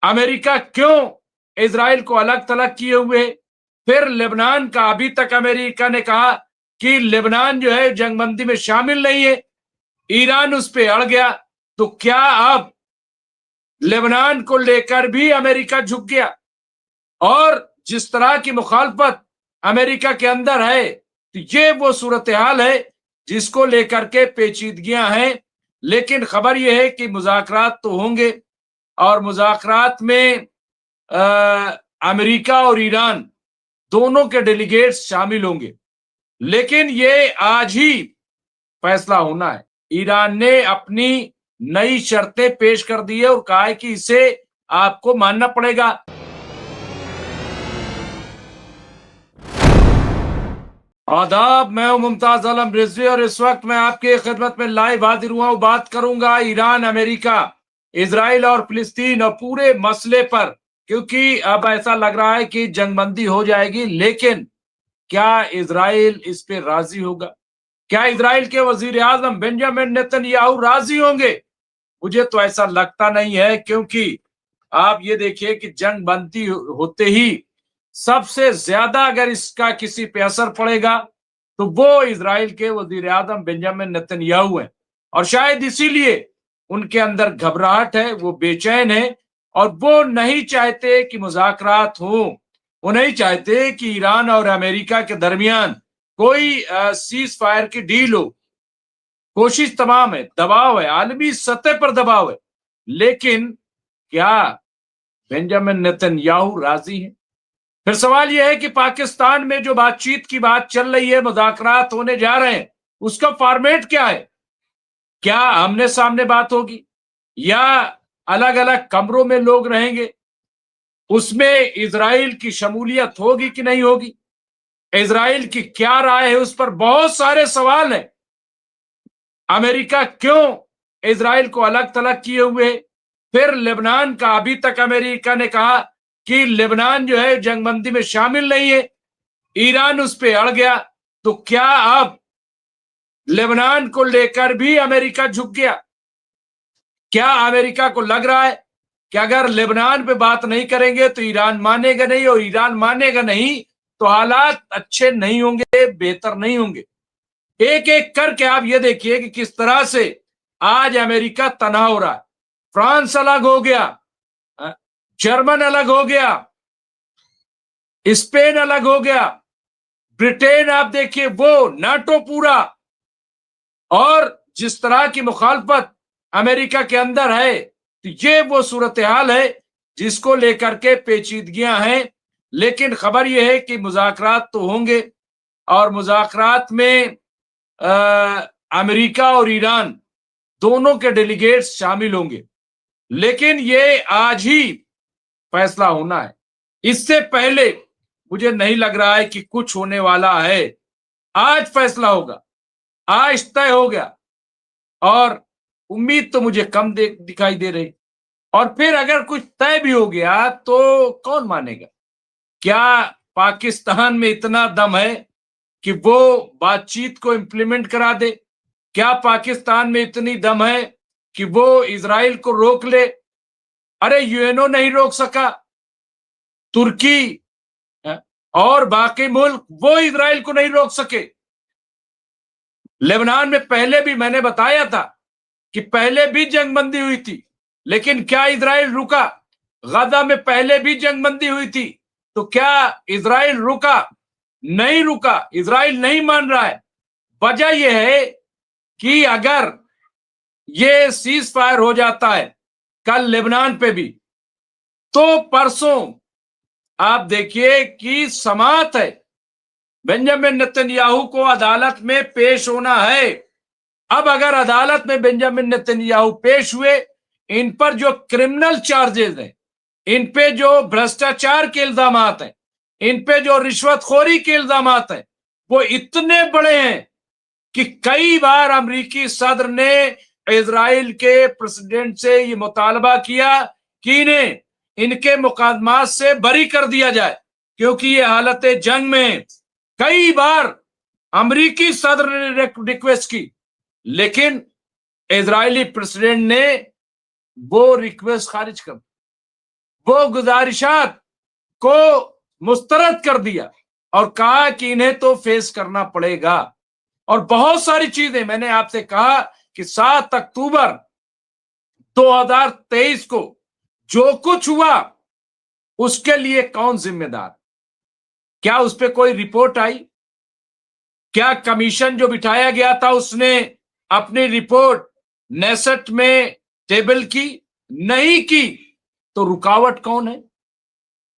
America क्यों Israel को अलग थलग किए हुए। फिर लेबनान का अभी तक अमेरिका ने कहा कि लेबनान जो है जंगबंदी में शामिल नहीं है, ईरान उस पर अड़ गया। तो क्या अब लेबनान को लेकर भी अमेरिका झुक गया? और जिस तरह की मुखालफत अमेरिका के अंदर है, तो ये वो सूरत हाल है जिसको लेकर के पेचीदगियां हैं। लेकिन खबर यह है कि मुज़ाकरात तो होंगे और मुज़ाकरात में अमेरिका और ईरान दोनों के डेलीगेट्स शामिल होंगे। लेकिन ये आज ही फैसला होना है। ईरान ने अपनी नई शर्तें पेश कर दी है और कहा है कि इसे आपको मानना पड़ेगा। आदाब, मैं हूं मुमताज आलम रिजवी और इस वक्त मैं आपकी खिदमत में लाइव हाजिर हुआ हूं। बात करूंगा ईरान, अमेरिका, इजराइल और फिलिस्तीन और पूरे मसले पर, क्योंकि अब ऐसा लग रहा है कि जंगबंदी हो जाएगी। लेकिन क्या इजराइल इस पे राजी होगा? क्या इजराइल के वजीर आजम बेंजामिन नेतन्याहू राजी होंगे? मुझे तो ऐसा लगता नहीं है, क्योंकि आप ये देखिए कि जंग बंदी होते ही सबसे ज्यादा अगर इसका किसी पे असर पड़ेगा तो वो इजराइल के वजीर आजम बेंजामिन नेतन्याहू हैं। और शायद इसीलिए उनके अंदर घबराहट है, वो बेचैन है और वो नहीं चाहते कि मुज़ाकरात हो। वो नहीं चाहते कि ईरान और अमेरिका के दरमियान कोई सीज फायर की डील हो। कोशिश तमाम है, दबाव है, आलमी सतह पर दबाव है। लेकिन क्या बेंजामिन नेतन्याहू राजी हैं? फिर सवाल यह है कि पाकिस्तान में जो बातचीत की बात चल रही है, मुज़ाकरात होने जा रहे हैं, उसका फॉर्मेट क्या है? क्या आमने सामने बात होगी या अलग अलग कमरों में लोग रहेंगे? उसमें इजराइल की शमूलियत होगी कि नहीं होगी? इजराइल की क्या राय है उस पर बहुत सारे सवाल हैं। अमेरिका क्यों इजराइल को अलग थलग किए हुए? फिर लेबनान का अभी तक अमेरिका ने कहा कि लेबनान जो है जंगबंदी में शामिल नहीं है, ईरान उस पर अड़ गया। तो क्या अब लेबनान को लेकर भी अमेरिका झुक गया? क्या अमेरिका को लग रहा है कि अगर लेबनान पे बात नहीं करेंगे तो ईरान मानेगा नहीं, और ईरान मानेगा नहीं तो हालात अच्छे नहीं होंगे, बेहतर नहीं होंगे। एक एक करके आप ये देखिए कि किस तरह से आज अमेरिका तनाव हो रहा है। फ्रांस अलग हो गया, जर्मन अलग हो गया, स्पेन अलग हो गया, ब्रिटेन आप देखिए वो, नाटो पूरा। और जिस तरह की मुखालफत अमेरिका के अंदर है, तो ये वो सूरत हाल है जिसको लेकर के पेचीदगियां हैं। लेकिन खबर यह है कि मुज़ाकरात तो होंगे और मुज़ाकरात में अमेरिका और ईरान दोनों के डेलीगेट्स शामिल होंगे। लेकिन ये आज ही फैसला होना है। इससे पहले मुझे नहीं लग रहा है कि कुछ होने वाला है। आज फैसला होगा, आज तय हो गया और उम्मीद तो मुझे कम दिखाई दे रही। और फिर अगर कुछ तय भी हो गया तो कौन मानेगा? क्या पाकिस्तान में इतना दम है कि वो बातचीत को इंप्लीमेंट करा दे? क्या पाकिस्तान में इतनी दम है कि वो इजराइल को रोक ले? अरे यूएनओ नहीं रोक सका, तुर्की और बाकी मुल्क वो इजराइल को नहीं रोक सके। लेबनान में पहले भी मैंने बताया था कि पहले भी जंगबंदी हुई थी, लेकिन क्या इजराइल रुका? गाजा में पहले भी जंगबंदी हुई थी, तो क्या इजराइल रुका? नहीं रुका। इजराइल नहीं मान रहा है। वजह यह है कि अगर ये सीज फायर हो जाता है कल लेबनान पे भी, तो परसों आप देखिए कि समाअत है, बेंजामिन नेतन्याहू को अदालत में पेश होना है। अब अगर अदालत में बेंजामिन नेतन्याहू पेश हुए, इन पर जो क्रिमिनल चार्जेस हैं, इन पे जो भ्रष्टाचार के इल्जाम हैं, इन पे जो रिश्वतखोरी के इल्जाम हैं, वो इतने बड़े हैं कि कई बार अमेरिकी सदर ने इजराइल के प्रेसिडेंट से ये मुतालबा किया कि इन्हें इनके मुकदमात से बरी कर दिया जाए, क्योंकि ये हालत जंग में। कई बार अमेरिकी सदर ने रिक्वेस्ट की, लेकिन इजरायली प्रेसिडेंट ने वो रिक्वेस्ट खारिज कर दी। वो गुजारिशात को मुस्तरद कर दिया और कहा कि इन्हें तो फेस करना पड़ेगा। और बहुत सारी चीजें मैंने आपसे कहा कि 7 अक्टूबर 2023 को जो कुछ हुआ उसके लिए कौन जिम्मेदार? क्या उस पर कोई रिपोर्ट आई? क्या कमीशन जो बिठाया गया था उसने अपनी रिपोर्ट नेसेट में टेबल की? नहीं की। तो रुकावट कौन है?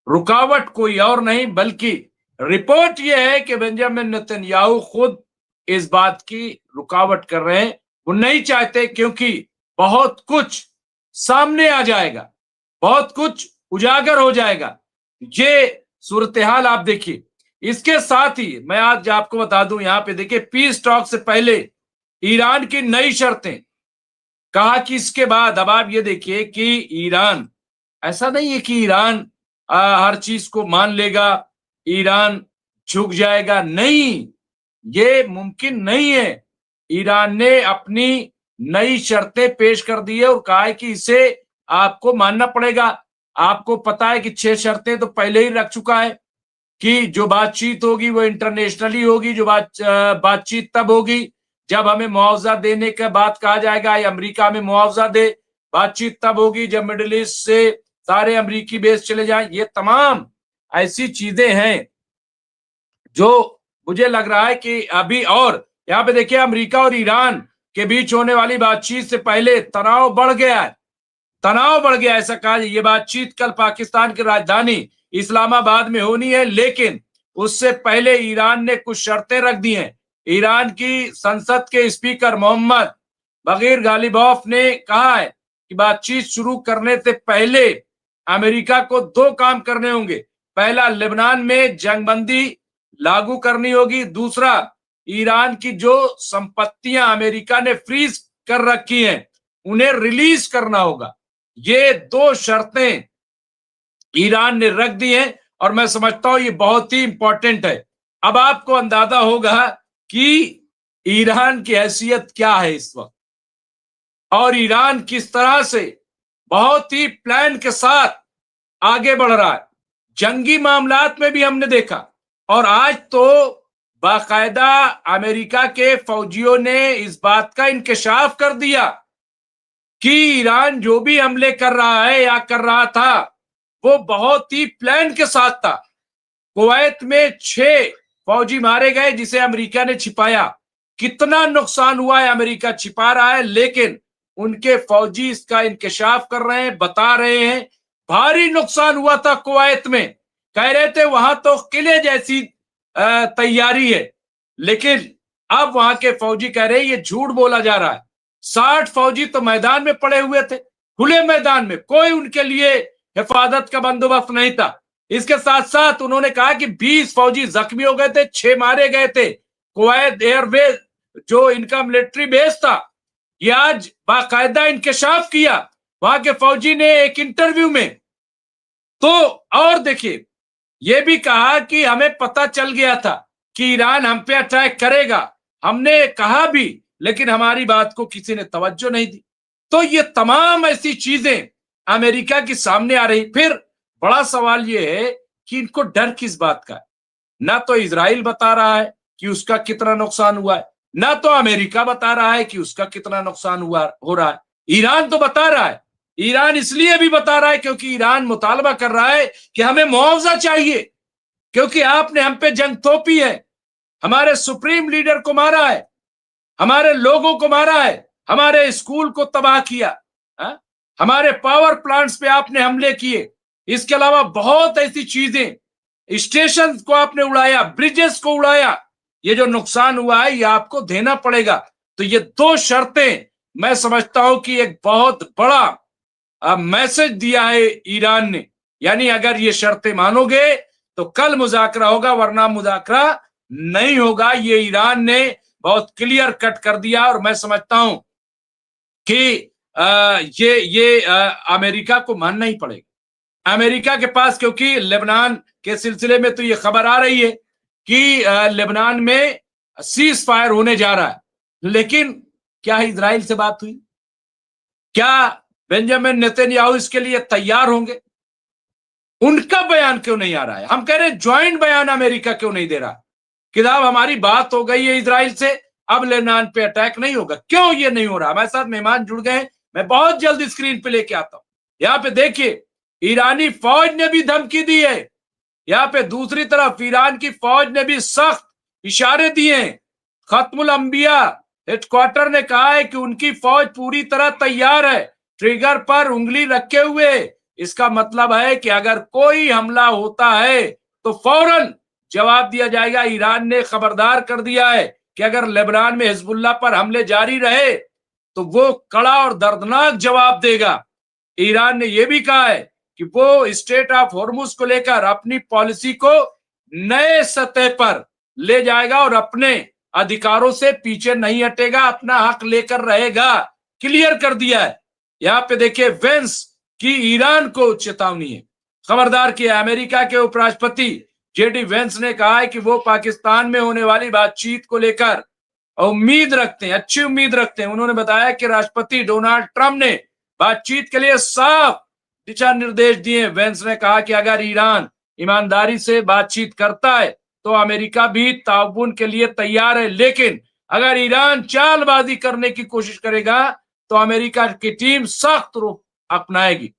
रुकावट कोई और नहीं बल्कि रिपोर्ट यह है कि बेंजामिन नेतन्याहू खुद इस बात की रुकावट कर रहे हैं। वो नहीं चाहते क्योंकि बहुत कुछ सामने आ जाएगा, बहुत कुछ उजागर हो जाएगा। ये सूरत हाल आप देखिए। इसके साथ ही मैं आज आपको बता दूं, यहां पे देखिए, पीस टॉक से पहले ईरान की नई शर्तें, कहा कि इसके बाद अब आप ये देखिए कि ईरान, ऐसा नहीं है कि ईरान हर चीज को मान लेगा, ईरान झुक जाएगा, नहीं, ये मुमकिन नहीं है। ईरान ने अपनी नई शर्तें पेश कर दी है और कहा है कि इसे आपको मानना पड़ेगा। आपको पता है कि 6 शर्तें तो पहले ही रख चुका है कि जो बातचीत होगी वो इंटरनेशनली होगी, जो बातचीत तब होगी जब हमें मुआवजा देने का बात कहा जाएगा या अमेरिका में मुआवजा दे। बातचीत तब होगी जब मिडिल ईस्ट से सारे अमेरिकी बेस चले जाएं। ये तमाम ऐसी चीजें हैं जो मुझे लग रहा है कि अभी, और यहाँ पे देखिए अमेरिका और ईरान के बीच होने वाली बातचीत से पहले तनाव बढ़ गया है, तनाव बढ़ गया, ऐसा कहा। ये बातचीत कल पाकिस्तान की राजधानी इस्लामाबाद में होनी है, लेकिन उससे पहले ईरान ने कुछ शर्तें रख दी हैं। ईरान की संसद के स्पीकर मोहम्मद बगीर गालिबॉफ ने कहा है कि बातचीत शुरू करने से पहले अमेरिका को 2 काम करने होंगे। पहला, लेबनान में जंगबंदी लागू करनी होगी। दूसरा, ईरान की जो संपत्तियां अमेरिका ने फ्रीज कर रखी हैं उन्हें रिलीज करना होगा। ये 2 शर्तें ईरान ने रख दी हैं और मैं समझता हूं ये बहुत ही इंपॉर्टेंट है। अब आपको अंदाजा होगा कि ईरान की हैसियत क्या है इस वक्त और ईरान किस तरह से बहुत ही प्लान के साथ आगे बढ़ रहा है। जंगी मामलात में भी हमने देखा, और आज तो बाकायदा अमेरिका के फौजियों ने इस बात का इंकशाफ कर दिया कि ईरान जो भी हमले कर रहा है या कर रहा था वो बहुत ही प्लान के साथ था। कुवैत में 6 फौजी मारे गए जिसे अमेरिका ने छिपाया। कितना नुकसान हुआ है अमेरिका छिपा रहा है, लेकिन उनके फौजी इसका इंकशाफ कर रहे हैं, बता रहे हैं। भारी नुकसान हुआ था कुवैत में, कह रहे थे वहां तो किले जैसी तैयारी है, लेकिन अब वहां के फौजी कह रहे हैं ये झूठ बोला जा रहा है। 60 फौजी तो मैदान में पड़े हुए थे, खुले मैदान में, कोई उनके लिए हिफाजत का बंदोबस्त नहीं था। इसके साथ साथ उन्होंने कहा कि 20 फौजी जख्मी हो गए थे, 6 मारे गए थे। कुवैत एयरबेस जो इनका मिलिट्री बेस था, ये आज बाकायदा इंकशाफ किया वहां के फौजी ने एक इंटरव्यू में। तो और देखिए, ये भी कहा कि हमें पता चल गया था कि ईरान हम पे अटैक करेगा, हमने कहा भी, लेकिन हमारी बात को किसी ने तवज्जो नहीं दी। तो ये तमाम ऐसी चीजें अमेरिका के सामने आ रही। फिर बड़ा सवाल ये है कि इनको डर किस बात का है? ना तो इजराइल बता रहा है कि उसका कितना नुकसान हुआ है, ना तो अमेरिका बता रहा है कि उसका कितना नुकसान हुआ हो रहा है। ईरान तो बता रहा है। ईरान इसलिए भी बता रहा है क्योंकि ईरान मुतालबा कर रहा है कि हमें मुआवजा चाहिए, क्योंकि आपने हम पे जंग थोपी है, हमारे सुप्रीम लीडर को मारा है, हमारे लोगों को मारा है, हमारे स्कूल को तबाह किया, हा? हमारे पावर प्लांट्स पे आपने हमले किए। इसके अलावा बहुत ऐसी चीजें, स्टेशन को आपने उड़ाया, ब्रिजेस को उड़ाया। ये जो नुकसान हुआ है ये आपको देना पड़ेगा। तो ये 2 शर्तें मैं समझता हूं कि एक बहुत बड़ा मैसेज दिया है ईरान ने। यानी अगर ये शर्तें मानोगे तो कल मुज़ाकरा होगा, वरना मुज़ाकरा नहीं होगा। ये ईरान ने बहुत क्लियर कट कर दिया और मैं समझता हूं कि ये अमेरिका को मानना ही पड़ेगा। अमेरिका के पास, क्योंकि लेबनान के सिलसिले में तो ये खबर आ रही है कि लेबनान में सीज फायर होने जा रहा है, लेकिन क्या इजराइल से बात हुई? क्या बेंजामिन नेतन्याहू इसके लिए तैयार होंगे? उनका बयान क्यों नहीं आ रहा है? हम कह रहे हैं ज्वाइंट बयान अमेरिका क्यों नहीं दे रहा कि साहब हमारी बात हो गई है इजराइल से, अब लेबनान पे अटैक नहीं होगा? क्यों ये नहीं हो रहा? हमारे साथ मेहमान जुड़ गए, मैं बहुत जल्द स्क्रीन पे लेके आता हूं। यहां पे देखिए, ईरानी फौज ने भी धमकी दी है। यहां पे दूसरी तरफ ईरान की फौज ने भी सख्त इशारे दिए हैं। खत्मुल अंबिया हेडक्वार्टर ने कहा है कि उनकी फौज पूरी तरह तैयार है, ट्रिगर पर उंगली रखे हुए। इसका मतलब है कि अगर कोई हमला होता है तो फौरन जवाब दिया जाएगा। ईरान ने खबरदार कर दिया है कि अगर लेबनान में हिजबुल्लाह पर हमले जारी रहे तो वो कड़ा और दर्दनाक जवाब देगा। ईरान ने यह भी कहा है कि वो स्टेट ऑफ हॉर्मुज को लेकर अपनी पॉलिसी को नए सतह पर ले जाएगा और अपने अधिकारों से पीछे नहीं हटेगा, अपना हक लेकर रहेगा। क्लियर कर दिया है। यहां पे देखिए, वेंस की ईरान को चेतावनी है, खबरदार किया। अमेरिका के उपराष्ट्रपति जेडी वेंस ने कहा है कि वो पाकिस्तान में होने वाली बातचीत को लेकर उम्मीद रखते हैं, अच्छी उम्मीद रखते हैं। उन्होंने बताया कि राष्ट्रपति डोनाल्ड ट्रंप ने बातचीत के लिए साफ दिशा निर्देश दिए। वेंस ने कहा कि अगर ईरान ईमानदारी से बातचीत करता है तो अमेरिका भी ताउन के लिए तैयार है, लेकिन अगर ईरान चालबाजी करने की कोशिश करेगा तो अमेरिका की टीम सख्त रुख अपनाएगी।